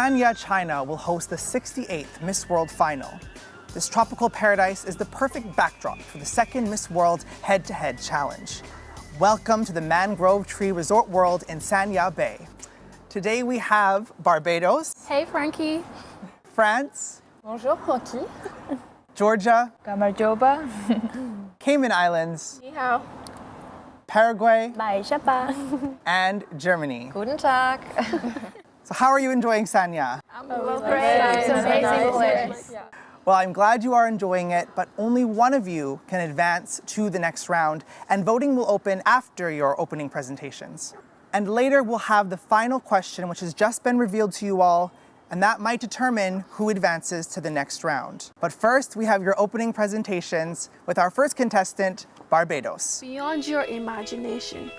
Sanya, China will host the 68th Miss World Final. This tropical paradise is the perfect backdrop for the second Miss World head-to-head challenge. Welcome to the Mangrove Tree Resort World in Sanya Bay. Today we have Barbados. Hey, Frankie. France. Bonjour, Frankie. Georgia. Gamarjoba. Cayman Islands. Ni hao. Paraguay. Bye, Shapa. And Germany. Guten Tag. So how are you enjoying Sanya? Great. It's an amazing place. Well, I'm glad you are enjoying it, but only one of you can advance to the next round, and voting will open after your opening presentations. And later we'll have the final question, which has just been revealed to you all, and that might determine who advances to the next round. But first, we have your opening presentations with our first contestant, Barbados. Beyond your imagination,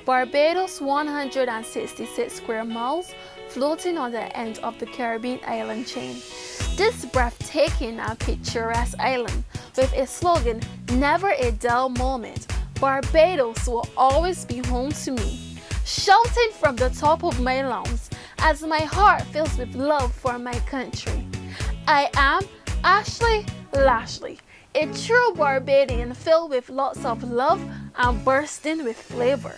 Barbados' 166 square miles floating on the end of the Caribbean island chain. This breathtaking and picturesque island, with its slogan, "Never a dull moment," Barbados will always be home to me. Shouting from the top of my lungs as my heart fills with love for my country. I am Ashley Lashley, a true Barbadian filled with lots of love and bursting with flavor.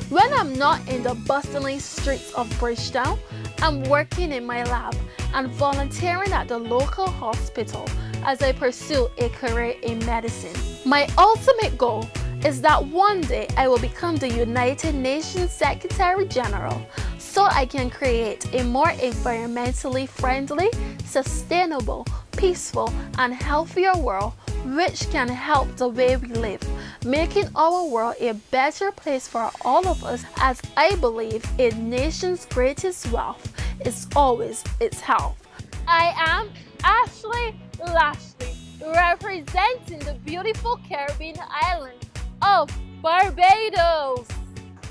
When I'm not in the bustling streets of Bridgetown, I'm working in my lab and volunteering at the local hospital as I pursue a career in medicine. My ultimate goal is that one day I will become the United Nations Secretary General so I can create a more environmentally friendly, sustainable, peaceful, and healthier world which can help the way we live, making our world a better place for all of us, as I believe a nation's greatest wealth is always its health. I am Ashley Lashley, representing the beautiful Caribbean island of Barbados.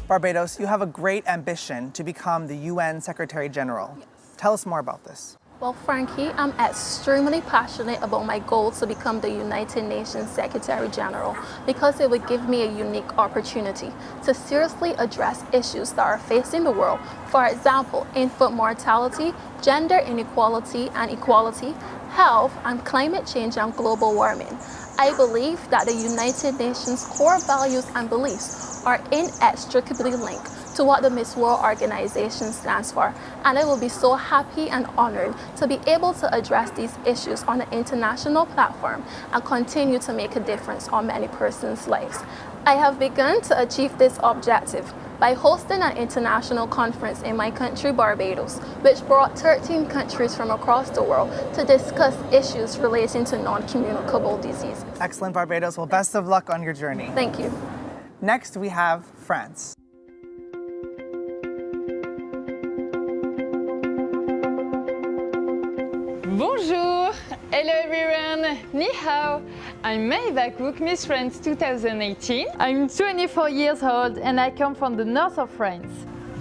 Barbados, you have a great ambition to become the UN Secretary General. Yes. Tell us more about this. Well, Frankie, I'm extremely passionate about my goal to become the United Nations Secretary General because it would give me a unique opportunity to seriously address issues that are facing the world. For example, infant mortality, gender inequality and equality, health and climate change and global warming. I believe that the United Nations core values and beliefs are inextricably linked to what the Miss World organization stands for, and I will be so happy and honored to be able to address these issues on an international platform and continue to make a difference on many persons' lives. I have begun to achieve this objective by hosting an international conference in my country, Barbados, which brought 13 countries from across the world to discuss issues relating to non-communicable diseases. Excellent, Barbados. Well, best of luck on your journey. Thank you. Next, we have France. Bonjour! Hello everyone! Ni hao! I'm Maeva Cook, Miss France 2018. I'm 24 years old and I come from the north of France.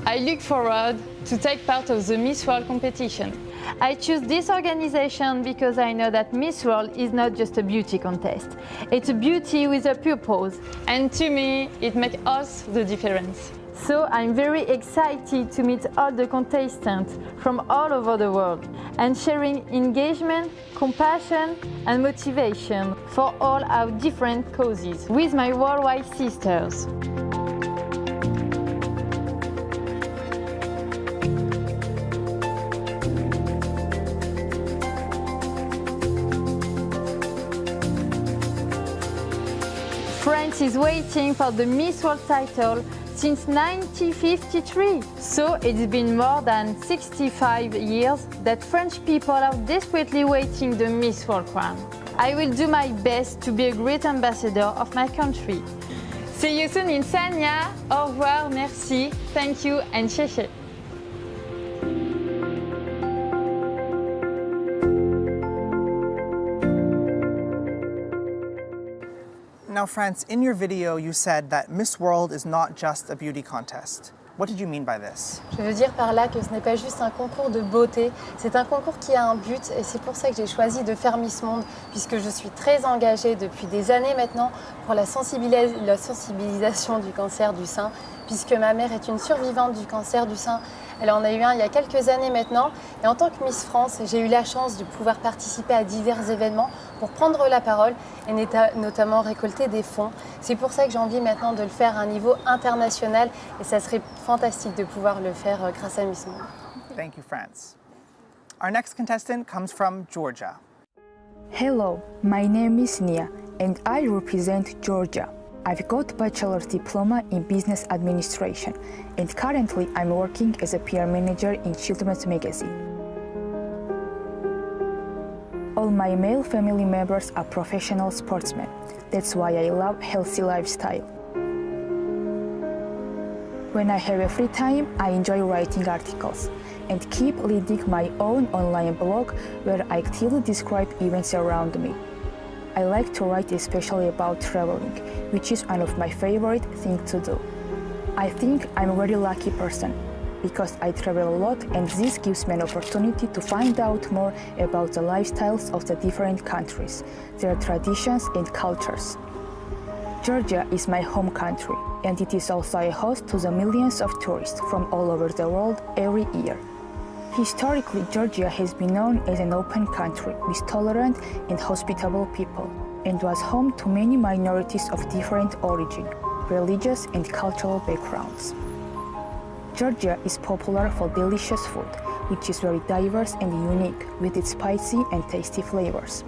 I look forward to take part of the Miss World competition. I choose this organization because I know that Miss World is not just a beauty contest. It's a beauty with a purpose. And to me, it makes us the difference. So I'm very excited to meet all the contestants from all over the world and sharing engagement, compassion and motivation for all our different causes with my worldwide sisters. France is waiting for the Miss World title since 1953. So it's been more than 65 years that French people are desperately waiting the Miss World crown. I will do my best to be a great ambassador of my country. See you soon in Sanya. Au revoir, merci, thank you and xie. Now, France, in your video, you said that Miss World is not just a beauty contest. What did you mean by this? Je veux dire par là que ce n'est pas juste un concours de beauté, c'est un concours qui a un but et c'est pour ça que j'ai choisi de faire Miss Monde puisque je suis très engagée depuis des années maintenant pour la sensibilisation du cancer du sein puisque ma mère est une survivante du cancer du sein. Elle en a eu un il y a quelques années maintenant. Et en tant que Miss France, j'ai eu la chance de pouvoir participer à divers événements pour prendre la parole et notamment récolter des fonds. C'est pour ça que j'ai envie maintenant de le faire à un niveau international et ça serait fantastique de pouvoir le faire grâce à Miss Monde. Thank you, France. Our next contestant comes from Georgia. Hello, my name is Nia and I represent Georgia. I've got bachelor's diploma in business administration and currently I'm working as a PR manager in Children's Magazine. All my male family members are professional sportsmen. That's why I love healthy lifestyle. When I have a free time, I enjoy writing articles and keep leading my own online blog where I actively describe events around me. I like to write especially about traveling, which is one of my favorite things to do. I think I'm a very lucky person because I travel a lot and this gives me an opportunity to find out more about the lifestyles of the different countries, their traditions and cultures. Georgia is my home country and it is also a host to the millions of tourists from all over the world every year. Historically, Georgia has been known as an open country with tolerant and hospitable people and was home to many minorities of different origin, religious and cultural backgrounds. Georgia is popular for delicious food, which is very diverse and unique with its spicy and tasty flavors.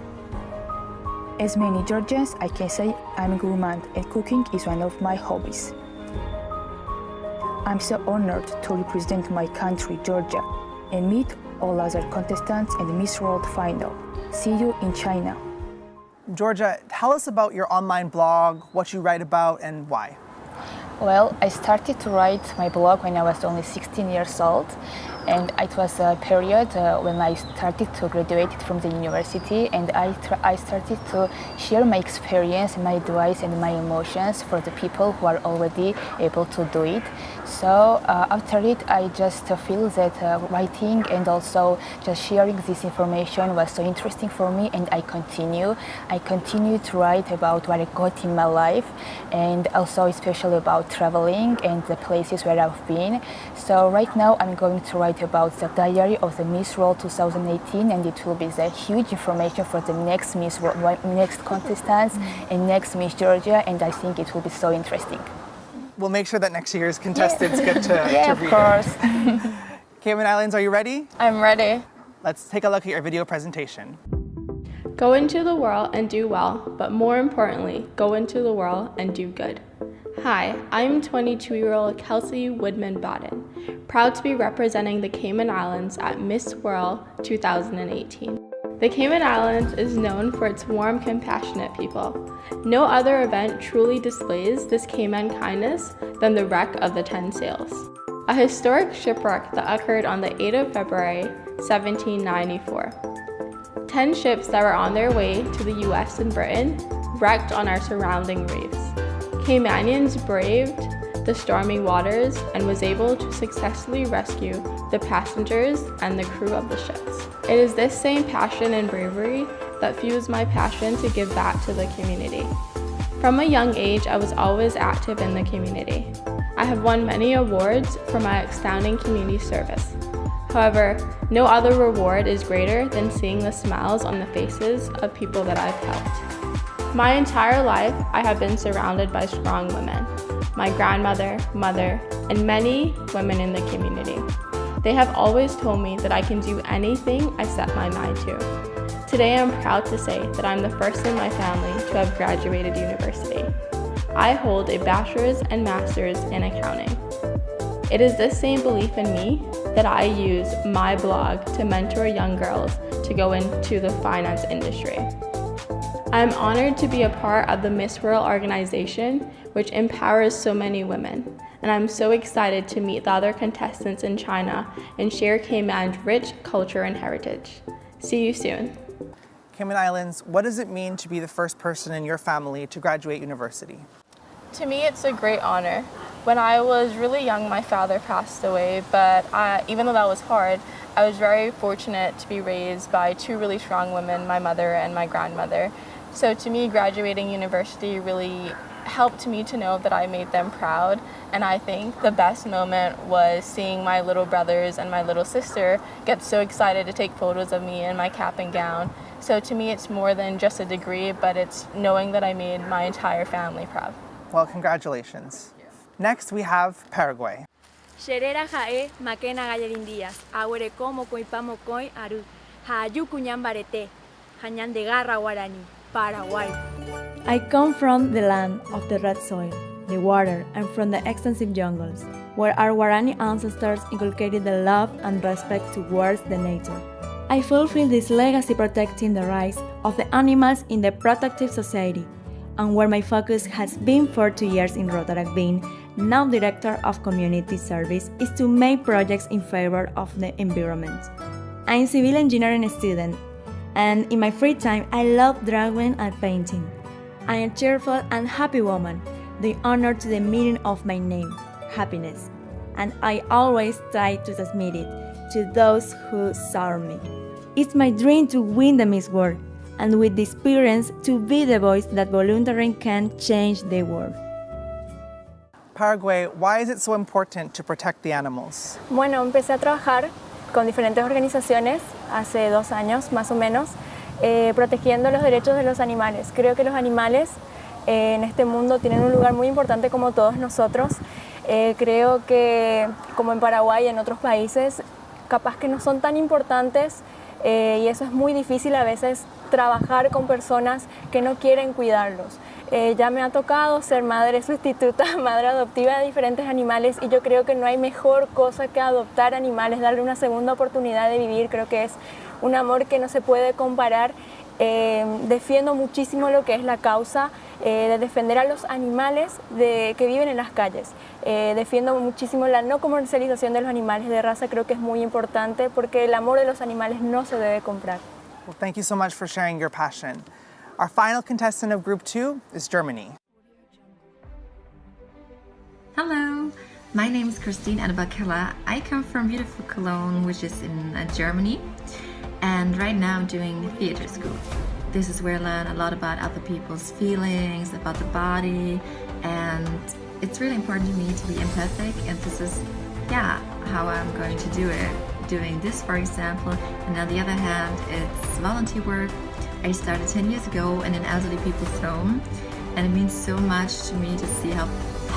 As many Georgians, I can say I'm a gourmand and cooking is one of my hobbies. I'm so honored to represent my country, Georgia, and meet all other contestants in the Miss World final. See you in China. Georgia, tell us about your online blog, what you write about, and why. Well, I started to write my blog when I was only 16 years old, and it was a period when I started to graduate from the university, and I started to share my experience, my advice and my emotions for the people who are already able to do it. So after it, I just feel that writing and also just sharing this information was so interesting for me, and I continue to write about what I got in my life, and also especially about traveling and the places where I've been. So right now I'm going to write about the diary of the Miss World 2018, and it will be the huge information for the next Miss World, next contestants and next Miss Georgia, and I think it will be so interesting. We'll make sure that next year's contestants get to Yeah, read of course. it. Cayman Islands, are you ready? I'm ready. Let's take a look at your video presentation. Go into the world and do well, but more importantly, go into the world and do good. Hi, I'm 22-year-old Kelsey Woodman-Baden, proud to be representing the Cayman Islands at Miss World 2018. The Cayman Islands is known for its warm, compassionate people. No other event truly displays this Cayman kindness than the wreck of the 10 Sails, a historic shipwreck that occurred on the 8th of February, 1794. 10 ships that were on their way to the US and Britain wrecked on our surrounding reefs. Caymanians braved the stormy waters and was able to successfully rescue the passengers and the crew of the ships. It is this same passion and bravery that fuels my passion to give back to the community. From a young age, I was always active in the community. I have won many awards for my outstanding community service. However, no other reward is greater than seeing the smiles on the faces of people that I've helped. My entire life, I have been surrounded by strong women. My grandmother, mother, and many women in the community. They have always told me that I can do anything I set my mind to. Today I'm proud to say that I'm the first in my family to have graduated university. I hold a bachelor's and master's in accounting. It is this same belief in me that I use my blog to mentor young girls to go into the finance industry. I'm honored to be a part of the Miss World organization, which empowers so many women, and I'm so excited to meet the other contestants in China and share Cayman's rich culture and heritage. See you soon. Cayman Islands, what does it mean to be the first person in your family to graduate university? To me, it's a great honor. When I was really young, my father passed away, but even though that was hard, I was very fortunate to be raised by two really strong women, my mother and my grandmother. So to me, graduating university really helped me to know that I made them proud. And I think the best moment was seeing my little brothers and my little sister get so excited to take photos of me in my cap and gown. So to me, it's more than just a degree, but it's knowing that I made my entire family proud. Well, congratulations. Next, we have Paraguay. Sherera jae makena gallerin días, agüere como coipamo coi aru, hayu cuñan barete, hañan de garra guarani, Paraguay. I come from the land of the red soil, the water, and from the extensive jungles, where our Guarani ancestors inculcated the love and respect towards the nature. I fulfill this legacy protecting the rights of the animals in the protective society, and where my focus has been for 2 years in Rotaract being now Director of Community Service is to make projects in favor of the environment. I'm a civil engineering student, and in my free time I love drawing and painting. I'm a cheerful and happy woman, the honor to the meaning of my name, happiness, and I always try to transmit it to those who serve me. It's my dream to win the Miss World, and with the experience to be the voice that volunteering can change the world. Paraguay, why is it so important to protect the animals? Bueno, empecé a trabajar con diferentes organizaciones hace 2 años más o menos, protegiendo los derechos de los animales. Creo que los animales en este mundo tienen un lugar muy importante como todos nosotros. Creo que como en Paraguay y en otros países, capaz que no son tan importantes y eso es muy difícil a veces trabajar con personas que no quieren cuidarlos. Ya me ha tocado ser madre sustituta, madre adoptiva de diferentes animales y yo creo que no hay mejor cosa que adoptar animales, darle una segunda oportunidad de vivir. Creo que es un amor que no se puede comparar. Defiendo muchísimo lo que es la causa de defender a los animales que viven en las calles. Defiendo muchísimo la no comercialización de los animales de raza, creo que es muy importante porque el amor de los animales no se debe comprar. Well, thank you so much for sharing your passion. Our final contestant of Group 2 is Germany. Hello, my name is Christine Adabakela. I come from beautiful Cologne, which is in Germany, and right now I'm doing theater school. This is where I learn a lot about other people's feelings, about the body, and it's really important to me to be empathic, and this is, how I'm going to do it. Doing this, for example, and on the other hand, it's volunteer work. I started 10 years ago in an elderly people's home, and it means so much to me to see how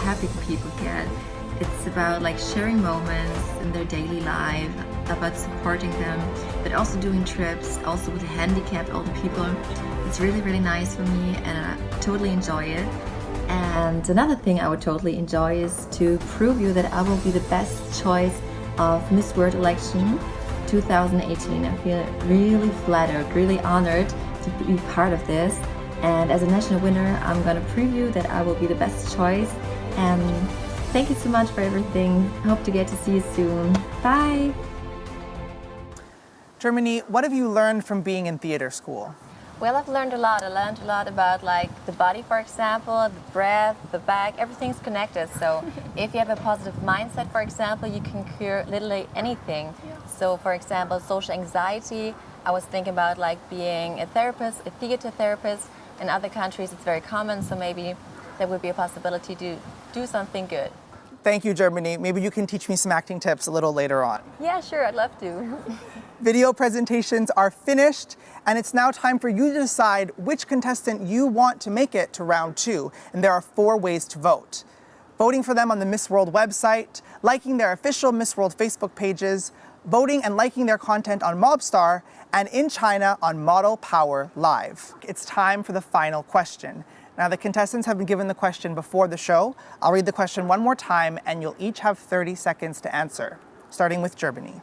happy people get. It's about like sharing moments in their daily life, about supporting them, but also doing trips, also with handicapped older people. It's really, really nice for me, and I totally enjoy it. And another thing I would totally enjoy is to prove you that I will be the best choice of Miss World election 2018. I feel really flattered, really honored to be part of this, and as a national winner I'm going to prove you that I will be the best choice. And thank you so much for everything. Hope to get to see you soon. Bye. Germany, what have you learned from being in theater school? Well, I've learned a lot. I learned a lot about like the body, for example, the breath, the back, everything's connected. So if you have a positive mindset, for example, you can cure literally anything. So for example, social anxiety, I was thinking about like being a therapist, a theater therapist. In other countries it's very common, so maybe there would be a possibility to do something good. Thank you, Germany. Maybe you can teach me some acting tips a little later on. Yeah, sure, I'd love to. Video presentations are finished, and it's now time for you to decide which contestant you want to make it to round 2, and there are 4 ways to vote. Voting for them on the Miss World website, liking their official Miss World Facebook pages, voting and liking their content on Mobstar, and in China on Model Power Live. It's time for the final question. Now, the contestants have been given the question before the show. I'll read the question one more time, and you'll each have 30 seconds to answer, starting with Germany.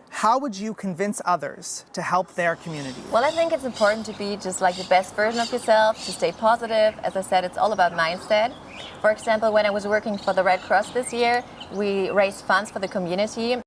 How would you convince others to help their community? Well, I think it's important to be just like the best version of yourself, to stay positive. As I said, it's all about mindset. For example, when I was working for the Red Cross this year, we raised funds for the community,